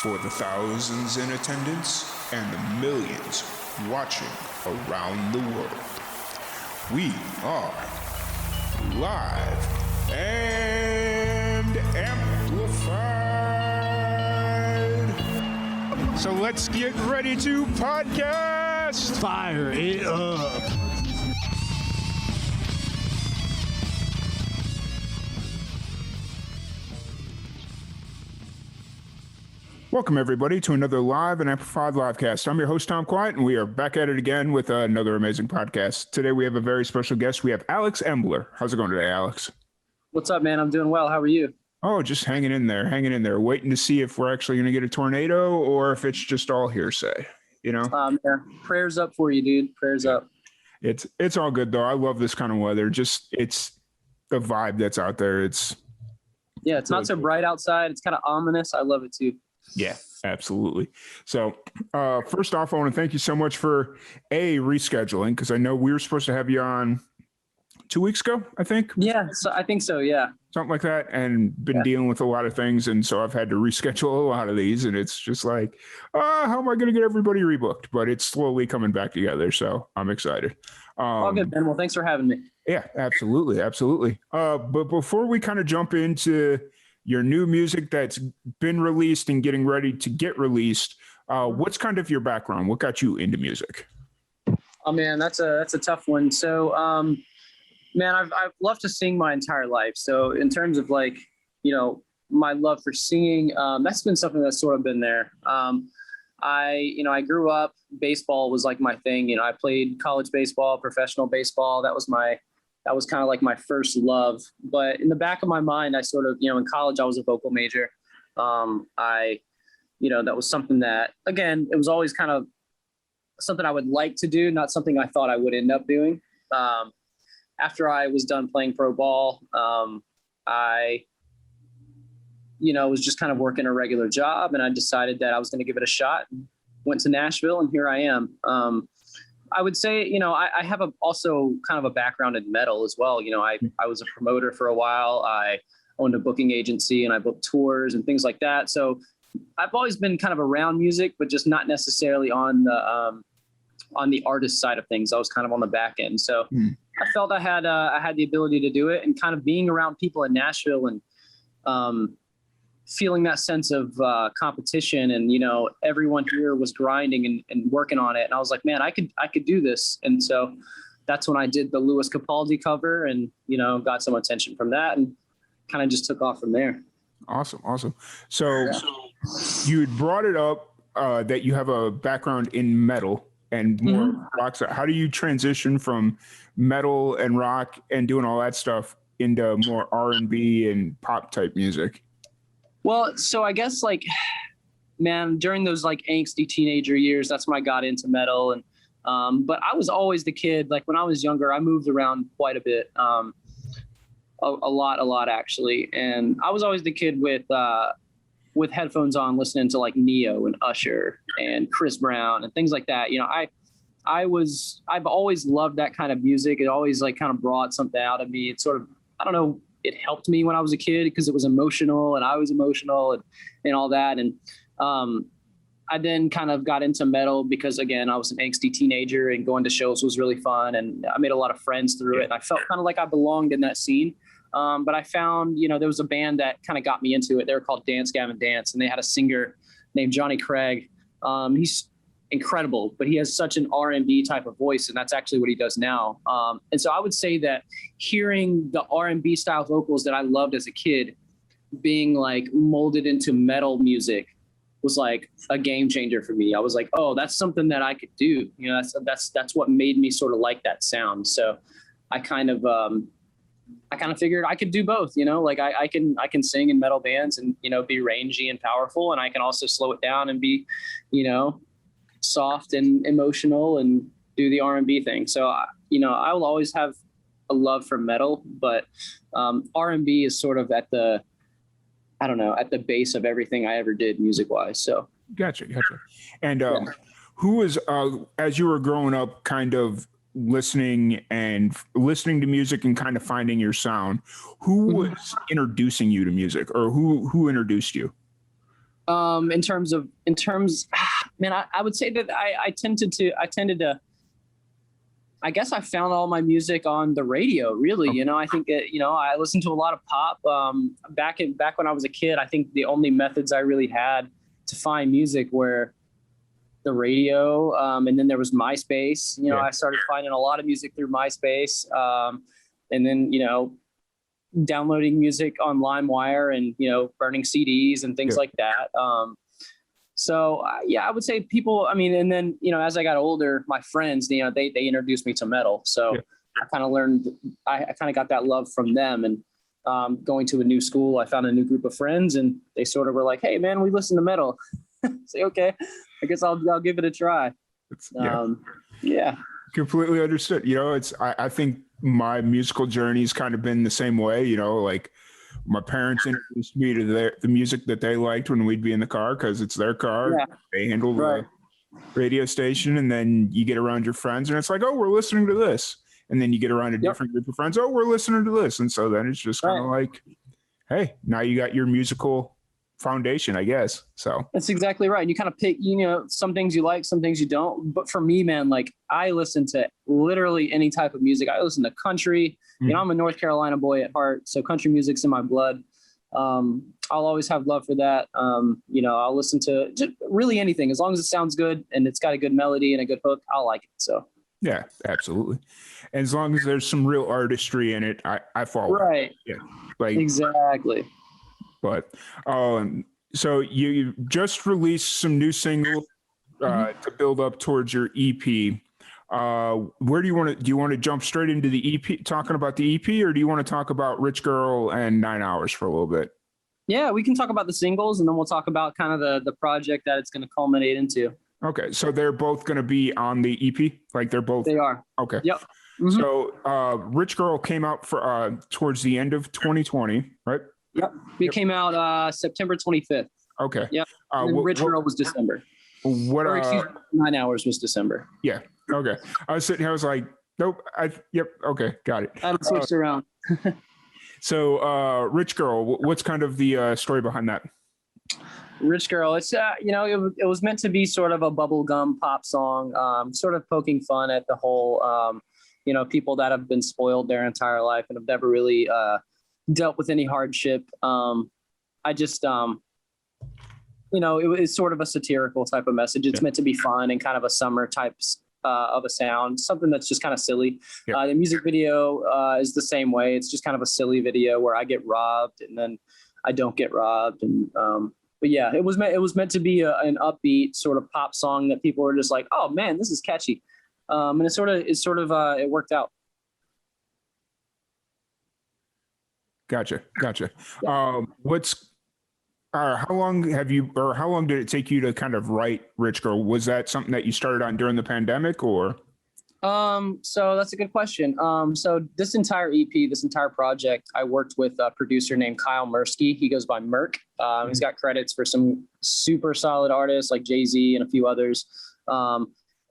For the thousands in attendance and the millions watching around the world, we are live and amplified. So let's get ready to podcast. Fire it up. Welcome, everybody, to another live and amplified livecast. I'm your host, Tom Quiet, and we are back at it again with another amazing podcast. Today, we have a very special guest. We have Alex Embler. How's it going today, Alex? What's up, man? I'm doing well. How are you? Oh, just hanging in there, waiting to see if we're actually going to get a tornado or if it's just all hearsay, you know? Yeah. Prayers up for you, dude. Prayers up. It's all good, though. I love this kind of weather. It's the vibe that's out there. It's not so bright outside. It's kind of ominous. I love it, too. Yeah, absolutely. So first off, I want to thank you so much for rescheduling, because I know we were supposed to have you on 2 weeks ago, I think. Yeah, so I think so. Yeah, something like that, and been dealing with a lot of things, and so I've had to reschedule a lot of these, and it's just like, how am I going to get everybody rebooked? But it's slowly coming back together, so I'm excited. All good, man. Well, thanks for having me. Yeah, absolutely. But before we kind of jump into your new music that's been released and getting ready to get released, what's kind of your background? What got you into music? Oh man, that's a tough one. So, man, I've loved to sing my entire life. So in terms of my love for singing, that's been something that's sort of been there. I grew up, baseball was like my thing. I played college baseball, professional baseball. That was kind of like my first love. But in the back of my mind, I sort of, in college, I was a vocal major. That was something that, again, it was always kind of something I would like to do, not something I thought I would end up doing. After I was done playing pro ball, I was just kind of working a regular job, and I decided that I was going to give it a shot. Went to Nashville, and here I am. I would say, I have also kind of a background in metal as well. I was a promoter for a while. I owned a booking agency, and I booked tours and things like that. So I've always been kind of around music, but just not necessarily on the artist side of things. I was kind of on the back end. So I felt I had the ability to do it, and kind of being around people in Nashville and feeling that sense of competition, and everyone here was grinding and working on it, and I was like, man, I could do this. And so that's when I did the Lewis Capaldi cover, and got some attention from that, and kind of just took off from there. Awesome. So you had brought it up that you have a background in metal and more rock. How do you transition from metal and rock and doing all that stuff into more R&B and pop type music? Well, so I guess man, during those angsty teenager years, that's when I got into metal. And, but I was always the kid, when I was younger, I moved around quite a bit, a lot actually. And I was always the kid with headphones on, listening to Neo and Usher and Chris Brown and things like that. I've always loved that kind of music. It always kind of brought something out of me. It's sort of, I don't know, it helped me when I was a kid because it was emotional, and I was emotional and all that. And I then kind of got into metal because, again, I was an angsty teenager, and going to shows was really fun. And I made a lot of friends through it. And I felt kind of like I belonged in that scene. But I found, there was a band that kind of got me into it. They were called Dance Gavin Dance, and they had a singer named Johnny Craig. He's incredible, but he has such an R&B type of voice, and that's actually what he does now. And so I would say that hearing the R&B style vocals that I loved as a kid being molded into metal music was a game changer for me. I was like, oh, that's something that I could do. That's what made me sort of like that sound. So I kind of figured I could do both. I can sing in metal bands and be rangy and powerful, and I can also slow it down and be soft and emotional and do the R&B thing. So I will always have a love for metal, but R&B is sort of at the base of everything I ever did music wise. So gotcha. And who was as you were growing up kind of listening to music and kind of finding your sound, who was introducing you to music, or who introduced you? Man, I would say that I tended to, I guess I found all my music on the radio, really. Okay. You know, I think that, you know, I listened to a lot of pop. Back when I was a kid, I think the only methods I really had to find music were the radio. And then there was MySpace. You know, Yeah. I started finding a lot of music through MySpace. And then, you know, downloading music on LimeWire and, you know, burning CDs and things Yeah. like that. So yeah, I would say people, I mean, and then, you know, as I got older, my friends, you know, they introduced me to metal. So Yeah. I kind of learned, I kind of got that love from them. And going to a new school, I found a new group of friends and they sort of were like, hey man, we listen to metal. Say, okay, I guess I'll give it a try. Yeah. Completely understood. You know, I think my musical journey's kind of been the same way, you know, like my parents introduced me to the music that they liked when we'd be in the car because it's their car. Yeah. They handle Right. the radio station, and then you get around your friends and it's like, oh, we're listening to this. And then you get around a different group of friends, oh, we're listening to this. And so then it's just kind of like, hey, now you got your musical foundation, I guess. So That's exactly right. And you kind of pick, you know, some things you like, some things you don't. But for me, man, like I listen to literally any type of music. I listen to country. You know, I'm a North Carolina boy at heart, so country music's in my blood. I'll always have love for that. You know, I'll listen to just really anything as long as it sounds good and it's got a good melody and a good hook. I'll like it. So yeah, absolutely. And as long as there's some real artistry in it, I follow. right. Yeah, like Exactly. But so you just released some new singles to build up towards your EP. Where do you want to jump straight into the EP, talking about the EP, or do you want to talk about Rich Girl and 9 Hours for a little bit? Yeah, we can talk about the singles and then we'll talk about kind of the project that it's going to culminate into. Okay, so they're both going to be on the EP? Like they're both? They are. Okay. Yep. Mm-hmm. So Rich Girl came out for towards the end of 2020, right? Yep. It came out September 25th. Okay. Yep. And Rich Girl was December. What? Or, excuse me, 9 Hours was December. Yeah. Okay. I was sitting here. I was like, nope. Yep. Okay. Got it. I haven't switched around. So, Rich Girl, what's kind of the story behind that? Rich Girl, it's you know, it was meant to be sort of a bubblegum pop song, sort of poking fun at the whole, you know, people that have been spoiled their entire life and have never really dealt with any hardship. I just, you know, it's sort of a satirical type of message. It's meant to be fun and kind of a summer type of a sound, something that's just kind of silly. Yeah. The music video is the same way. It's just kind of a silly video where I get robbed and then I don't get robbed. And but yeah, it was meant to be an upbeat sort of pop song that people were just like, oh man, this is catchy. And it worked out. Gotcha. Yeah. How long did it take you to kind of write Rich Girl? Was that something that you started on during the pandemic or? So that's a good question. So this entire EP, this entire project, I worked with a producer named Kyle Mursky. He goes by Merk. He's got credits for some super solid artists like Jay-Z and a few others.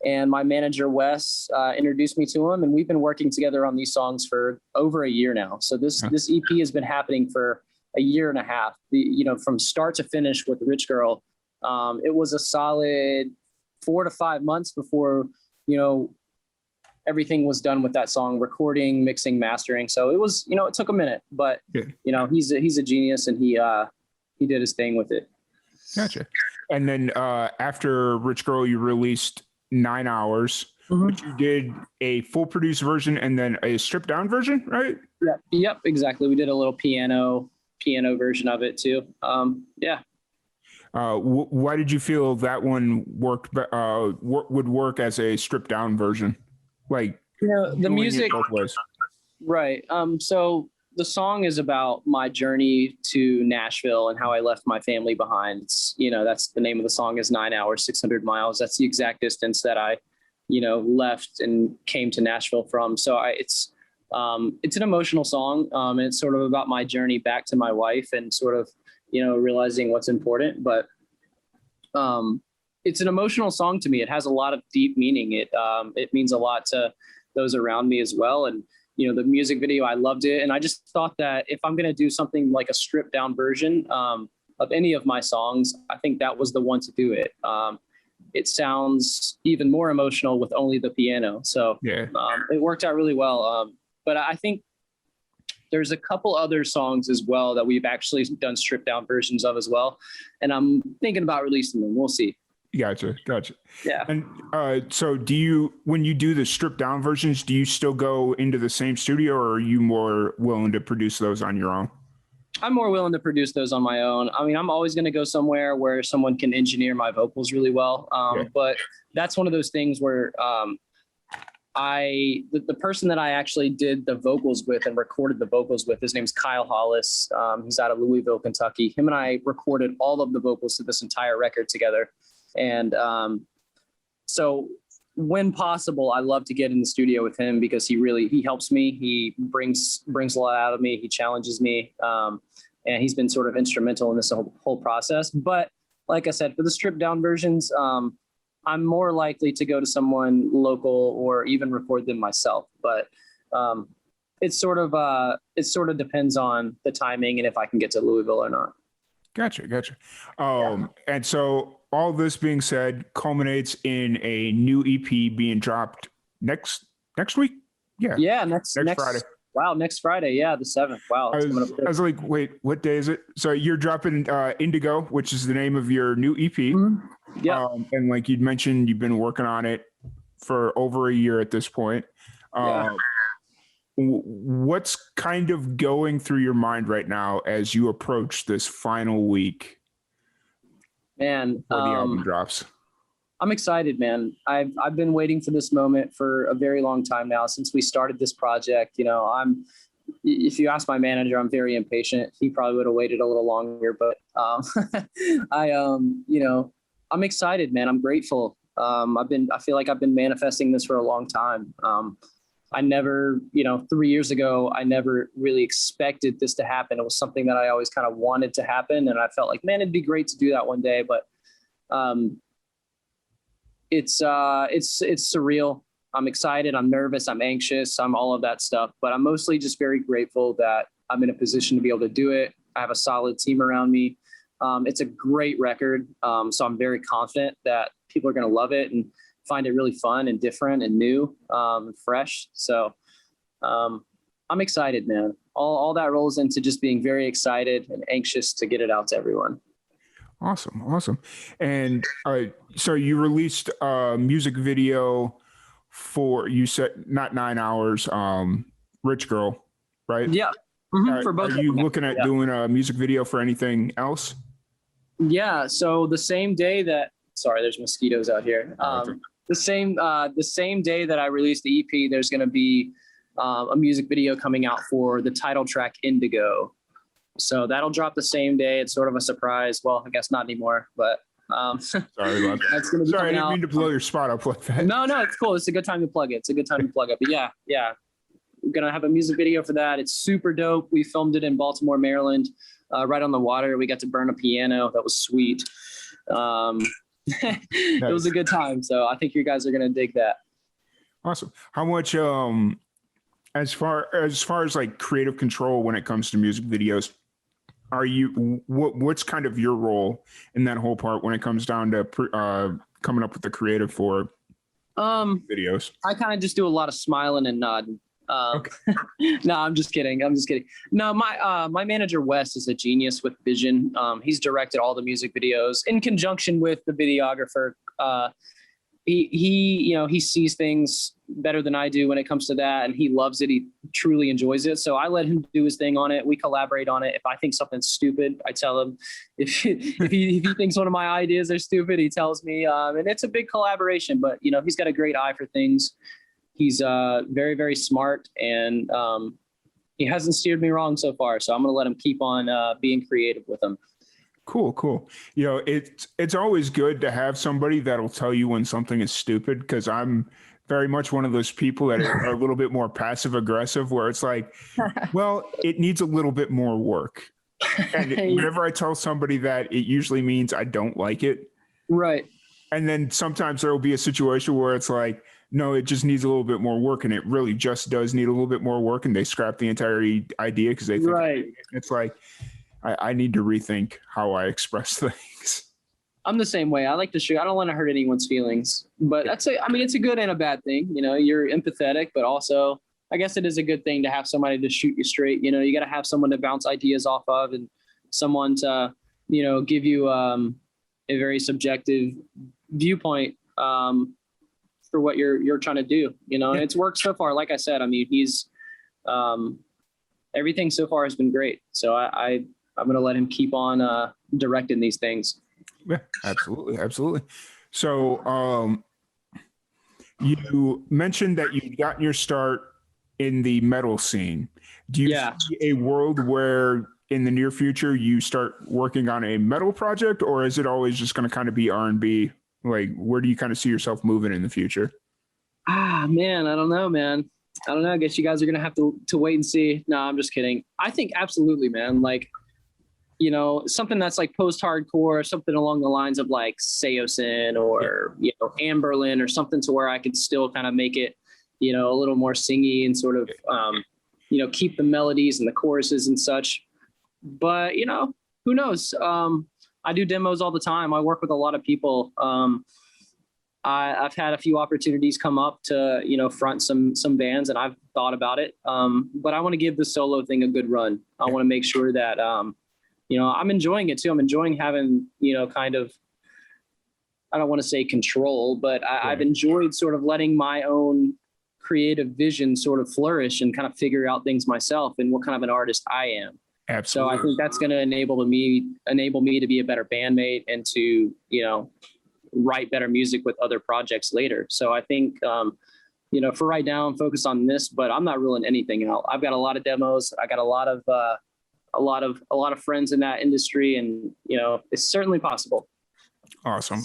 And my manager, Wes, introduced me to him, and we've been working together on these songs for over a year now. So this EP has been happening for a year and a half, you know, from start to finish with Rich Girl. It was a solid 4 to 5 months before, you know, everything was done with that song, recording, mixing, mastering. So it was, you know, it took a minute, but you know, he's a genius and he did his thing with it. Gotcha. And then after Rich Girl, you released 9 Hours, which you did a full produced version and then a stripped down version, right? Yeah. Yep. Exactly. We did a little piano version of it too. Yeah. Why did you feel that one would work as a stripped down version? Like, you know, the music, both ways. Right. So the song is about my journey to Nashville and how I left my family behind. It's, you know, that's the name of the song is 9 Hours, 600 miles. That's the exact distance that I, you know, left and came to Nashville from. So it's an emotional song. And it's sort of about my journey back to my wife and sort of, you know, realizing what's important. But it's an emotional song to me. It has a lot of deep meaning. It means a lot to those around me as well. And, you know, the music video, I loved it. And I just thought that if I'm going to do something like a stripped down version, of any of my songs, I think that was the one to do it. It sounds even more emotional with only the piano. So Yeah. it worked out really well. But I think there's a couple other songs as well that we've actually done stripped down versions of as well. And I'm thinking about releasing them. We'll see. Gotcha. Yeah. And so when you do the stripped down versions, do you still go into the same studio, or are you more willing to produce those on your own? I'm more willing to produce those on my own. I mean, I'm always going to go somewhere where someone can engineer my vocals really well. But that's one of those things where the person that I actually did the vocals with and recorded the vocals with, his name's Kyle Hollis. He's out of Louisville, Kentucky. Him and I recorded all of the vocals to this entire record together. And so when possible, I love to get in the studio with him because he helps me. He brings a lot out of me. He challenges me. And he's been sort of instrumental in this whole process. But like I said, for the stripped down versions, I'm more likely to go to someone local or even record them myself. But it sort of depends on the timing and if I can get to Louisville or not. Gotcha. And so all this being said culminates in a new EP being dropped next week. Yeah. Next Friday. Wow, next Friday. Yeah, the 7th. Wow. I was like, wait, what day is it? So you're dropping Indigo, which is the name of your new EP. Mm-hmm. Yeah. And like you'd mentioned, you've been working on it for over a year at this point. What's kind of going through your mind right now as you approach this final week? Man, before the album drops. I'm excited, man. I've been waiting for this moment for a very long time now, since we started this project. You know, if you ask my manager, I'm very impatient. He probably would have waited a little longer, but I'm excited, man. I'm grateful. I feel like I've been manifesting this for a long time. I never, 3 years ago, I never really expected this to happen. It was something that I always kind of wanted to happen. And I felt like, man, it'd be great to do that one day. But it's surreal. I'm excited. I'm nervous. I'm anxious. I'm all of that stuff. But I'm mostly just very grateful that I'm in a position to be able to do it. I have a solid team around me. It's a great record. So I'm very confident that people are going to love it and find it really fun and different and new, and fresh. So I'm excited, man. All that rolls into just being very excited and anxious to get it out to everyone. Awesome. And so you released a music video for, you said, not 9 hours, Rich Girl, right? Yeah. Mm-hmm, for both. Are you looking at doing a music video for anything else? Yeah. So the same day that, sorry, there's mosquitoes out here. The same day that I released the EP, there's going to be a music video coming out for the title track Indigo. So that'll drop the same day. It's sort of a surprise. Well, I guess not anymore, but sorry about that. That's gonna be sorry, I didn't mean to blow your spot up like that. No, it's cool. It's a good time to plug it. But yeah. We're going to have a music video for that. It's super dope. We filmed it in Baltimore, Maryland, right on the water. We got to burn a piano. That was sweet. It was a good time. So I think you guys are going to dig that. Awesome. How much, as far as like creative control when it comes to music videos, what's kind of your role in that whole part when it comes down to coming up with the creative for videos? I kind of just do a lot of smiling and nodding. Okay. No, I'm just kidding. No, my manager Wes is a genius with vision. He's directed all the music videos in conjunction with the videographer. He sees things better than I do when it comes to that, and he loves it. He truly enjoys it. So I let him do his thing on it. We collaborate on it. If I think something's stupid, I tell him. If he thinks one of my ideas are stupid, he tells me. And it's a big collaboration. But he's got a great eye for things. He's very, very smart, and he hasn't steered me wrong so far. So I'm going to let him keep on being creative with him. Cool. It's always good to have somebody that'll tell you when something is stupid, because I'm very much one of those people that are a little bit more passive aggressive, where it's like, well, it needs a little bit more work. And whenever I tell somebody that, it usually means I don't like it. Right. And then sometimes there will be a situation where it's like, no, it just needs a little bit more work, and it really just does need a little bit more work, and they scrap the entire idea because they think right. It's like, I need to rethink how I express things. I'm the same way. I like to shoot. I don't want to hurt anyone's feelings, but it's a good and a bad thing. You know, you're empathetic, but also I guess it is a good thing to have somebody to shoot you straight. You know, you got to have someone to bounce ideas off of and someone to, you know, give you a very subjective viewpoint for what you're trying to do, you know, and it's worked so far. Like I said, I mean, he's everything so far has been great. So I'm going to let him keep on directing these things. Yeah, absolutely. Absolutely. So you mentioned that you'd gotten your start in the metal scene. Do you see a world where in the near future you start working on a metal project, or is it always just going to kind of be R&B? Like, where do you kind of see yourself moving in the future? Man, I don't know, man. I don't know. I guess you guys are going to have to wait and see. No, I'm just kidding. I think absolutely, man. Like, you know, something that's like post-hardcore, something along the lines of like Seosin or, you know, Amberlin or something to where I could still kind of make it, you know, a little more singy and sort of, you know, keep the melodies and the choruses and such. But, you know, who knows? I do demos all the time. I work with a lot of people. I've had a few opportunities come up to, you know, front some bands, and I've thought about it. But I want to give the solo thing a good run. I want to make sure that, you know, I'm enjoying it too. I'm enjoying having, you know, kind of, I don't want to say control, but I've enjoyed sort of letting my own creative vision sort of flourish and kind of figure out things myself and what kind of an artist I am. Absolutely. So I think that's going to enable me to be a better bandmate and to, you know, write better music with other projects later. So I think, you know, for right now I'm focused on this, but I'm not ruling anything out. I've got a lot of demos. I got a lot of friends in that industry, and, you know, it's certainly possible. Awesome.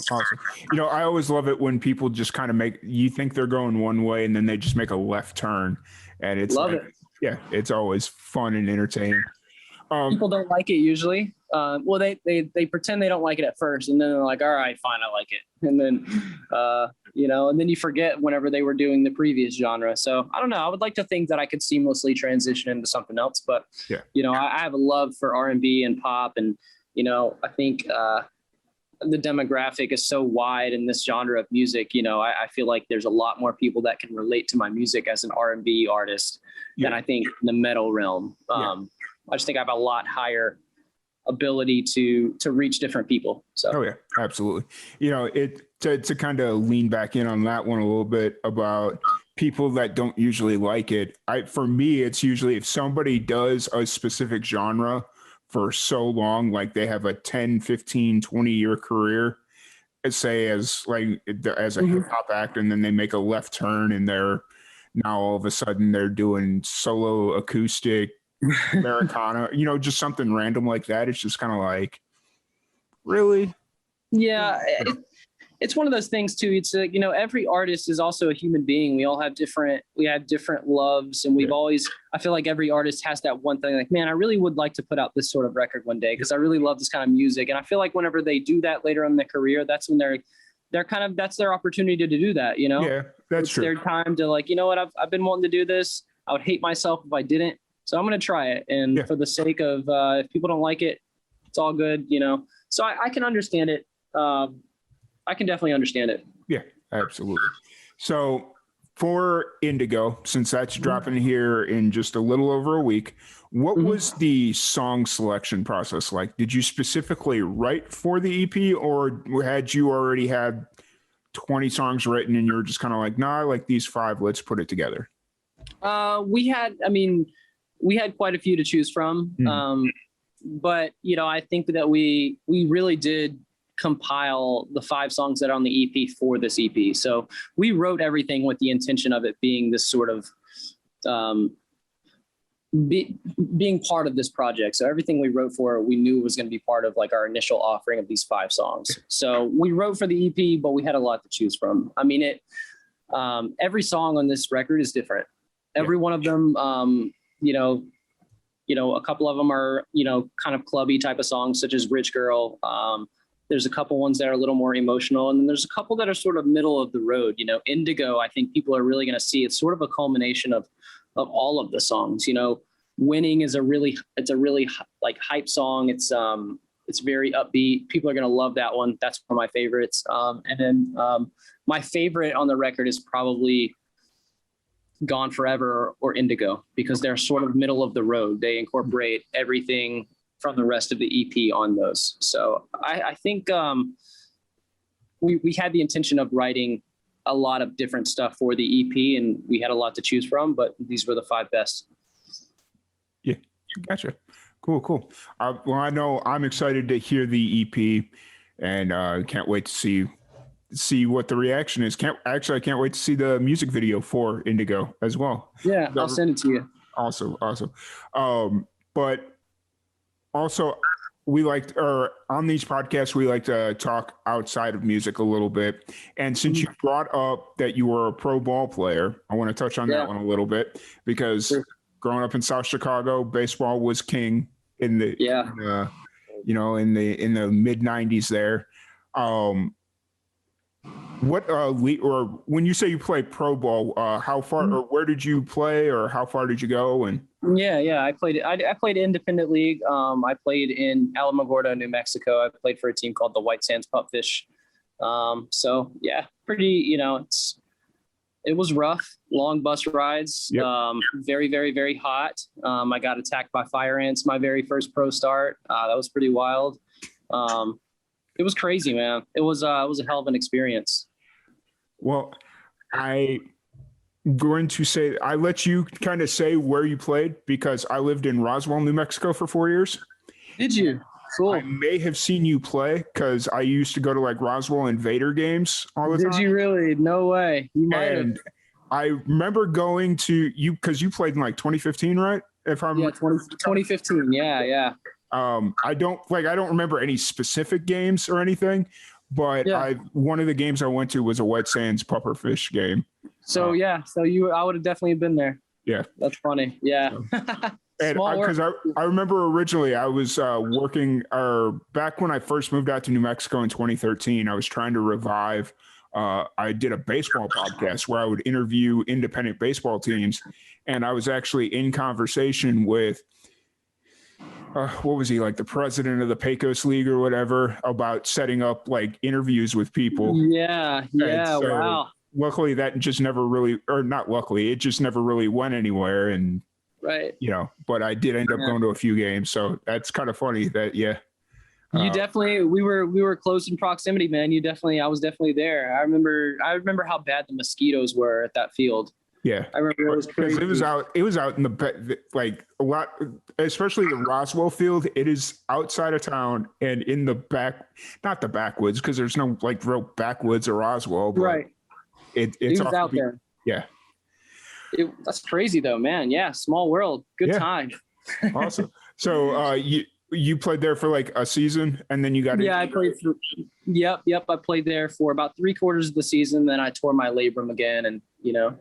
You know, I always love it when people just kind of you think they're going one way and then they just make a left turn, and it's love it. Yeah, it's always fun and entertaining. People don't like it usually. Well, they pretend they don't like it at first, and then they're like, all right, fine, I like it. And then, you know, and then you forget whenever they were doing the previous genre. So I don't know. I would like to think that I could seamlessly transition into something else, but you know, I have a love for R&B and pop, and, you know, I think, the demographic is so wide in this genre of music. You know, I feel like there's a lot more people that can relate to my music as an R&B artist than I think in the metal realm. I just think I have a lot higher ability to reach different people. So. Oh yeah, absolutely. You know, to kind of lean back in on that one a little bit about people that don't usually like it. For me, it's usually if somebody does a specific genre for so long, like they have a 10, 15, 20-year career, say as a hip hop act, and then they make a left turn and they're now all of a sudden they're doing solo acoustic Americana, you know, just something random like that. It's just kind of like, really? Yeah. It's one of those things too. It's you know, every artist is also a human being. We all have different loves, and we've always, I feel like every artist has that one thing like, man, I really would like to put out this sort of record one day because I really love this kind of music. And I feel like whenever they do that later in their career, that's when they're kind of, that's their opportunity to do that, you know? Yeah, that's true. It's their time to like, you know what, I've been wanting to do this. I would hate myself if I didn't. So I'm going to try it. And for the sake of, if people don't like it, it's all good, you know? So I can understand it. I can definitely understand it. Yeah, absolutely. So for Indigo, since that's dropping here in just a little over a week, what was the song selection process like? Did you specifically write for the EP, or had you already had 20 songs written and you're just kind of like, nah, I like these 5, let's put it together? We had quite a few to choose from. But, you know, I think that we really did compile the 5 songs that are on the EP for this EP. So we wrote everything with the intention of it being this sort of being part of this project. So everything we wrote for, we knew was going to be part of like our initial offering of these 5 songs. So we wrote for the EP, but we had a lot to choose from. I mean, every song on this record is different. Every one of them, you know, a couple of them are, you know, kind of clubby type of songs, such as Rich Girl. There's a couple ones that are a little more emotional, and then there's a couple that are sort of middle of the road. You know, Indigo, I think people are really going to see. It's sort of a culmination of all of the songs. You know, Winning is it's a really like hype song. It's very upbeat. People are going to love that one. That's one of my favorites. And then my favorite on the record is probably Gone Forever or Indigo, because they're sort of middle of the road. They incorporate everything from the rest of the EP on those. So I think we had the intention of writing a lot of different stuff for the EP, and we had a lot to choose from, but these were the 5 best. Yeah, gotcha. Cool. Well, I know I'm excited to hear the EP, and can't wait to see what the reaction is. I can't wait to see the music video for Indigo as well. Yeah, I'll send it to you. Awesome. But also, on these podcasts, we like to talk outside of music a little bit. And since you brought up that you were a pro ball player, I want to touch on that one a little bit, because growing up in South Chicago, baseball was king in the in the mid 90s there. When you say you play pro ball, how far or where did you play, or how far did you go? And I played independent league. I played in Alamogordo, New Mexico. I played for a team called the White Sands Pupfish. So yeah, pretty, it was rough, long bus rides, very, very, very hot. I got attacked by fire ants my very first pro start. That was pretty wild. It was crazy, man. It was a hell of an experience. Well, I'm going to say, I let you kind of say where you played, because I lived in Roswell, New Mexico for 4 years. Did you? Cool. I may have seen you play, because I used to go to like Roswell and Vader games all the time. Did you really? No way. You might have. I remember going to you, because you played in like 2015, right? 2015. Yeah. I don't remember any specific games or anything, but one of the games I went to was a White Sands pufferfish game. So I would have definitely been there. Yeah, that's funny. Yeah. So. And because I remember originally I was working, back when I first moved out to New Mexico in 2013, I was trying to revive. I did a baseball podcast where I would interview independent baseball teams, and I was actually in conversation with what was he, like the president of the Pecos League or whatever, about setting up like interviews with people. Yeah. So, wow. Luckily that just never really, or not luckily, it just never really went anywhere. And, but I did end up going to a few games. So that's kind of funny that, you definitely, we were close in proximity, man. I was definitely there. I remember how bad the mosquitoes were at that field. Yeah, I remember it was crazy. It was out in the, like a lot, especially the Roswell field. It is outside of town and in the back, not the backwoods, because there's no like real backwoods of Roswell. But right. It's out there. Yeah. That's crazy though, man. Yeah. Small world. Good time. Awesome. So you played there for like a season, and then you got I played for. Yep. I played there for about 3/4 of the season. Then I tore my labrum again, and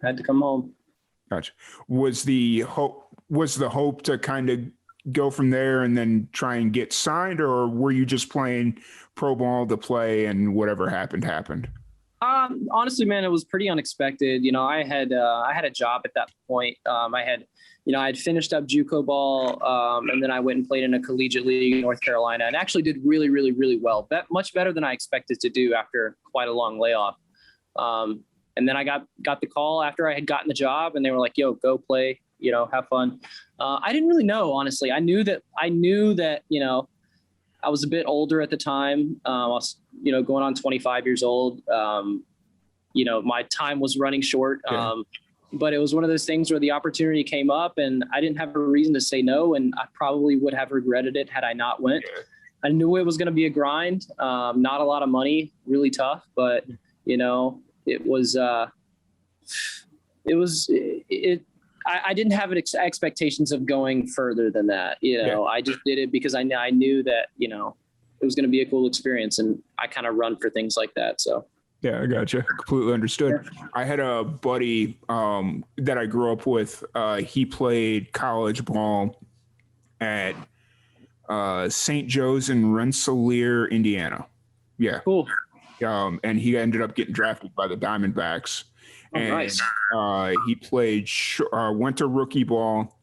had to come home. Gotcha. Was the hope to kind of go from there and then try and get signed, or were you just playing pro ball to play and whatever happened? Honestly, man, it was pretty unexpected. I had a job at that point. I had finished up JUCO ball, and then I went and played in a collegiate league in North Carolina, and actually did really, really, really well. Much better than I expected to do after quite a long layoff. And then I got the call after I had gotten the job, and they were like, "Yo, go play, have fun." I didn't really know, honestly. I knew that I was a bit older at the time. I was, going on 25 years old. My time was running short. But it was one of those things where the opportunity came up, and I didn't have a reason to say no, and I probably would have regretted it had I not went. I knew it was going to be a grind, not a lot of money, really tough, but it was. I didn't have expectations of going further than that. I just did it because I knew that it was going to be a cool experience, and I kind of run for things like that. So. Yeah, I gotcha. Completely understood. I had a buddy that I grew up with. He played college ball at St. Joe's in Rensselaer, Indiana. Yeah. Cool. And he ended up getting drafted by the Diamondbacks. Oh, and nice. He played, went to rookie ball,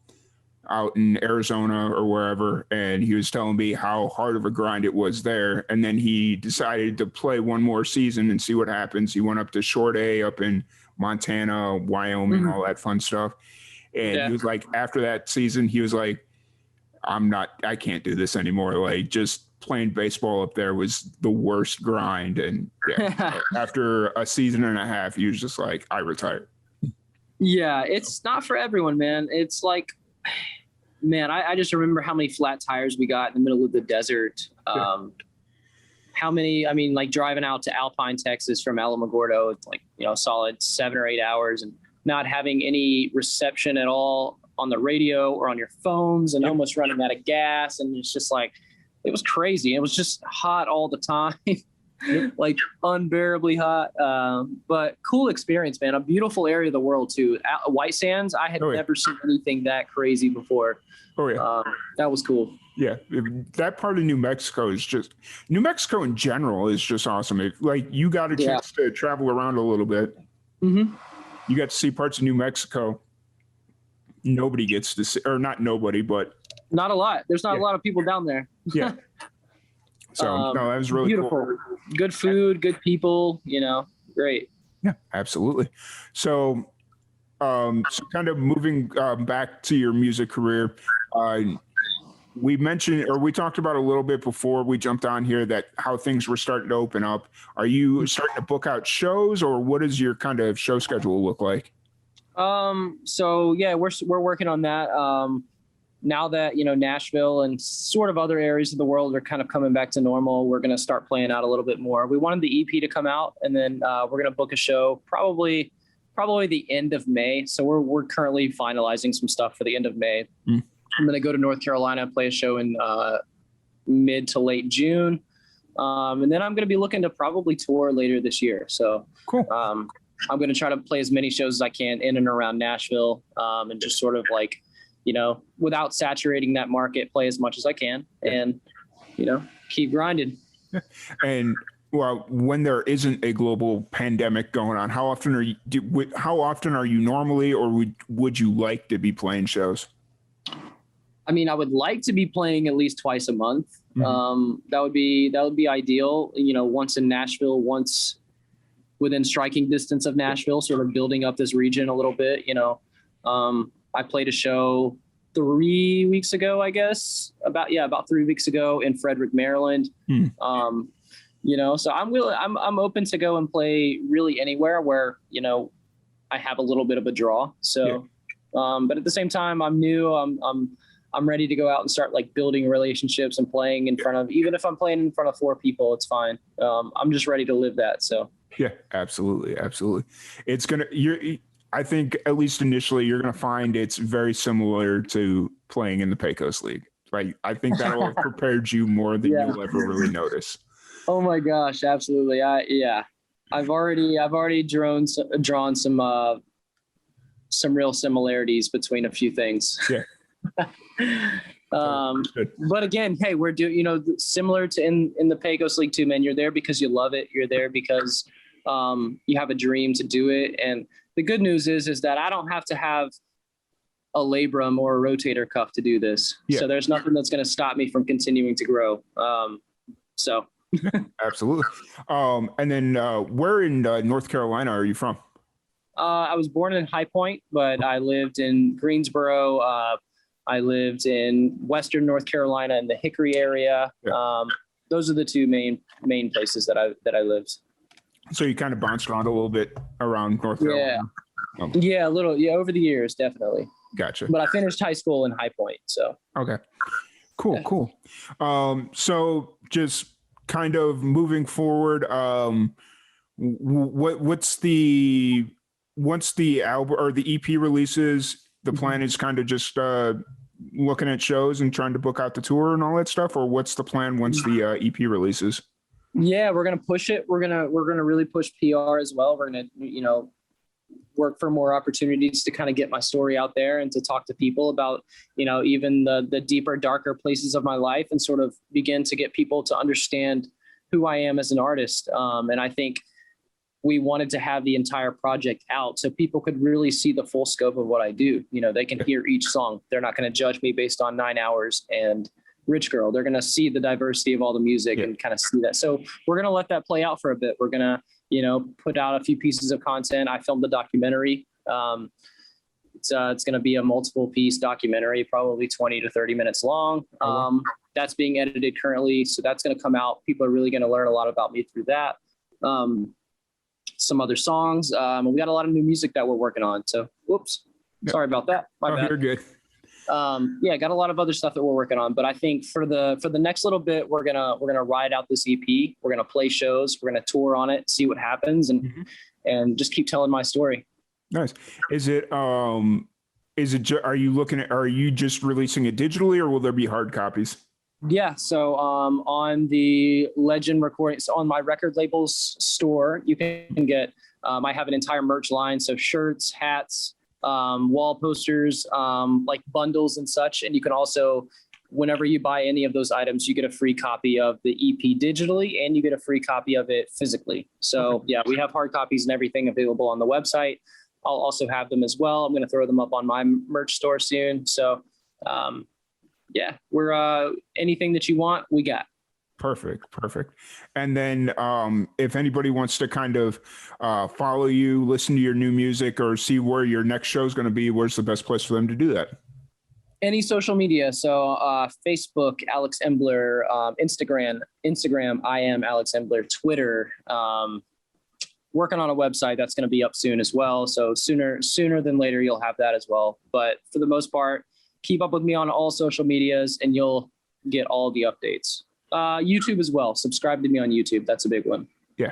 out in Arizona or wherever, and he was telling me how hard of a grind it was there. And then he decided to play one more season and see what happens. He went up to Short A up in Montana, Wyoming, all that fun stuff. And he was like, after that season, he was like, I can't do this anymore. Like, just playing baseball up there was the worst grind. And after a season and a half, he was just like, I retired. Yeah, it's not for everyone, man. It's like, man, I just remember how many flat tires we got in the middle of the desert. How many, I mean, like driving out to Alpine, Texas from Alamogordo, it's like, a solid 7 or 8 hours and not having any reception at all on the radio or on your phones and almost running out of gas. And it's just like, it was crazy. It was just hot all the time. Like unbearably hot, but cool experience, man. A beautiful area of the world too. White Sands, I had never seen anything that crazy before. That was cool. Yeah, that part of New Mexico is just, New Mexico in general is just awesome. Like, you got a chance to travel around a little bit. You got to see parts of New Mexico nobody gets to see, or not nobody, but not a lot. There's not a lot of people down there. So no, that was really beautiful. Cool. Good food, good people, great. Yeah, absolutely. So, so kind of moving back to your music career, we mentioned, or we talked about a little bit before we jumped on here, that how things were starting to open up. Are you starting to book out shows, or what does your kind of show schedule look like? So yeah, we're working on that. Now that, Nashville and sort of other areas of the world are kind of coming back to normal, we're going to start playing out a little bit more. We wanted the EP to come out, and then we're going to book a show probably the end of May. So we're currently finalizing some stuff for the end of May. I'm going to go to North Carolina, play a show in mid to late June. And then I'm going to be looking to probably tour later this year. So cool. I'm going to try to play as many shows as I can in and around Nashville, and just sort of like, without saturating that market, play as much as I can and, keep grinding. And well, when there isn't a global pandemic going on, how often are you normally, or would you like to be playing shows? I mean, I would like to be playing at least twice a month. That would be ideal. Once in Nashville, once within striking distance of Nashville, sort of building up this region a little bit, I played a show 3 weeks ago, I guess, about 3 weeks ago in Frederick, Maryland. So I'm open to go and play really anywhere where, I have a little bit of a draw. So, but at the same time, I'm new. I'm ready to go out and start like building relationships and playing in front of, even if I'm playing in front of 4 people, it's fine. I'm just ready to live that. So. Yeah, absolutely. It's I think at least initially you're going to find it's very similar to playing in the Pecos League. Right? I think that'll have prepared you more than you'll ever really notice. Oh my gosh, absolutely. I've already drawn some real similarities between a few things. Yeah. But again, hey, we're doing, similar to in the Pecos League too, man. You're there because you love it. You're there because you have a dream to do it. And the good news is that I don't have to have a labrum or a rotator cuff to do this. Yeah. So there's nothing that's going to stop me from continuing to grow. Absolutely. And then where in North Carolina are you from? I was born in High Point, but I lived in Greensboro. I lived in Western North Carolina in the Hickory area. Yeah. Those are the two main places that I lived. So you kind of bounced around a little bit around North Carolina. Yeah, a little. Yeah, over the years, definitely. Gotcha. But I finished high school in High Point, so. Okay. Cool. So just kind of moving forward, once the album or the EP releases, the plan is kind of just looking at shows and trying to book out the tour and all that stuff, or what's the plan once the EP releases? Yeah, we're gonna push it. We're gonna really push PR as well. We're gonna work for more opportunities to kind of get my story out there and to talk to people about even the deeper, darker places of my life, and sort of begin to get people to understand who I am as an artist. And I think we wanted to have the entire project out so people could really see the full scope of what I do. You know, they can hear each song. They're not going to judge me based on 9 hours and Rich Girl. They're going to see the diversity of all the music and kind of see that. So we're going to let that play out for a bit. We're going to, you know, put out a few pieces of content. I filmed a documentary. It's going to be a multiple piece documentary, probably 20 to 30 minutes long. That's being edited currently. So that's going to come out. People are really going to learn a lot about me through that. Some other songs. We got a lot of new music that we're working on. So, whoops, sorry about that. My bad. You're good. Yeah, got a lot of other stuff that we're working on. But I think for the next little bit, we're gonna ride out this EP. We're gonna play shows. We're gonna tour on it, see what happens, and just keep telling my story. Nice. Are you just releasing it digitally, or will there be hard copies? Yeah. So on the Legend Recordings, on my record labels store, you can get, I have an entire merch line. So shirts, hats, wall posters, like bundles and such. And you can also, whenever you buy any of those items, you get a free copy of the EP digitally, and you get a free copy of it physically. So yeah, we have hard copies and everything available on the website. I'll also have them as well. I'm going to throw them up on my merch store soon. So, yeah, we're anything that you want, we got. Perfect. And then if anybody wants to kind of follow you, listen to your new music, or see where your next show is going to be, where's the best place for them to do that? Any social media. So Facebook, Alex Embler, Instagram, I am Alex Embler, Twitter, working on a website that's going to be up soon as well. So sooner than later, you'll have that as well. But for the most part, keep up with me on all social medias and you'll get all the updates. YouTube as well. Subscribe to me on YouTube. That's a big one. Yeah.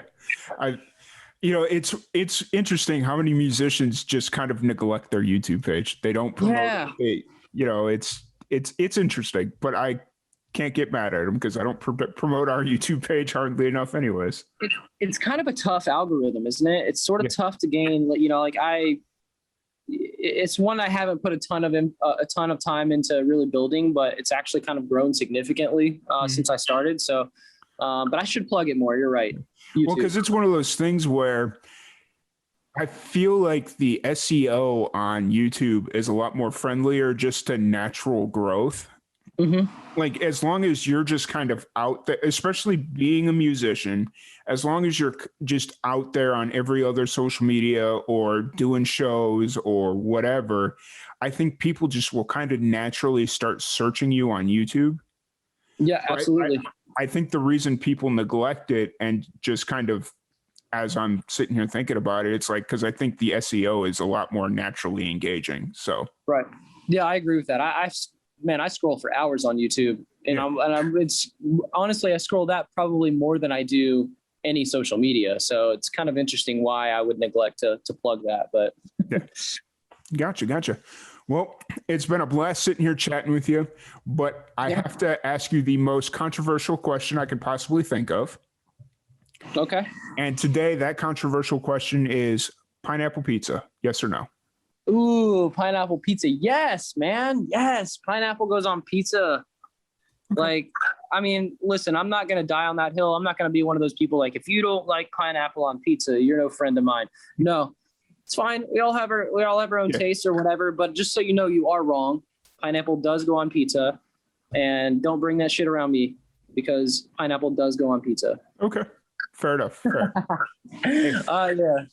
It's interesting how many musicians just kind of neglect their YouTube page. They don't promote it. It's interesting, but I can't get mad at them because I don't promote our YouTube page hardly enough anyways. It's kind of a tough algorithm, isn't it? It's sort of tough to gain, it's one I haven't put a ton of time into really building, but it's actually kind of grown significantly since I started. So, but I should plug it more. You're right. YouTube. Well, because it's one of those things where I feel like the SEO on YouTube is a lot more friendlier just to natural growth. Like, as long as you're just kind of out there, especially being a musician, as long as you're just out there on every other social media or doing shows or whatever, I think people just will kind of naturally start searching you on YouTube. Yeah, absolutely. I think the reason people neglect it, and just kind of, as I'm sitting here thinking about it, it's like, because I think the SEO is a lot more naturally engaging. So, right. Yeah, I agree with that. I scroll for hours on YouTube, and it's honestly, I scroll that probably more than I do any social media. So it's kind of interesting why I would neglect to plug that, but yeah. Gotcha. Well, it's been a blast sitting here chatting with you, but I have to ask you the most controversial question I could possibly think of. Okay. And today that controversial question is pineapple pizza. Yes or no? Ooh, pineapple pizza. Yes, man. Yes. Pineapple goes on pizza. Like, I mean, listen, I'm not going to die on that hill. I'm not going to be one of those people like, if you don't like pineapple on pizza, you're no friend of mine. No, it's fine. We all have our own taste or whatever, but just so you know, you are wrong. Pineapple does go on pizza, and don't bring that shit around me because pineapple does go on pizza. Okay. Fair enough. Fair. Yeah.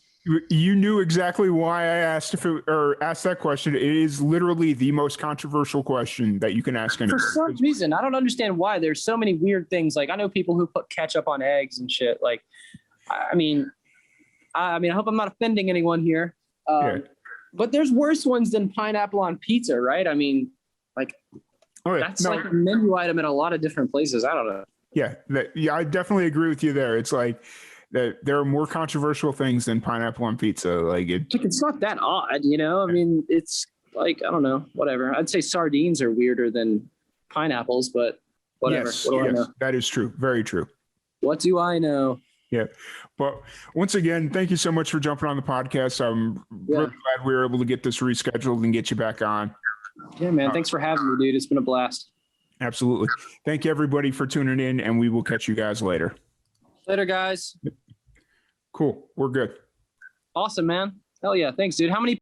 You knew exactly why I asked asked that question. It is literally the most controversial question that you can ask anyone. For some reason, I don't understand why. There's so many weird things. Like, I know people who put ketchup on eggs and shit. Like, I mean, I hope I'm not offending anyone here. But there's worse ones than pineapple on pizza, right? I mean, like, that's like a menu item at a lot of different places. I don't know. Yeah, I definitely agree with you there. It's like, that there are more controversial things than pineapple on pizza. Like, it's not that odd, you know? I mean, it's like, I don't know, whatever. I'd say sardines are weirder than pineapples, but whatever. Yes, that is true. Very true. What do I know? Yeah. But once again, thank you so much for jumping on the podcast. I'm really glad we were able to get this rescheduled and get you back on. Yeah, man. Thanks for having me, dude. It's been a blast. Absolutely. Thank you, everybody, for tuning in, and we will catch you guys later. Later, guys. Cool. Cool. We're good. Awesome, man. Hell yeah. Thanks, dude. How many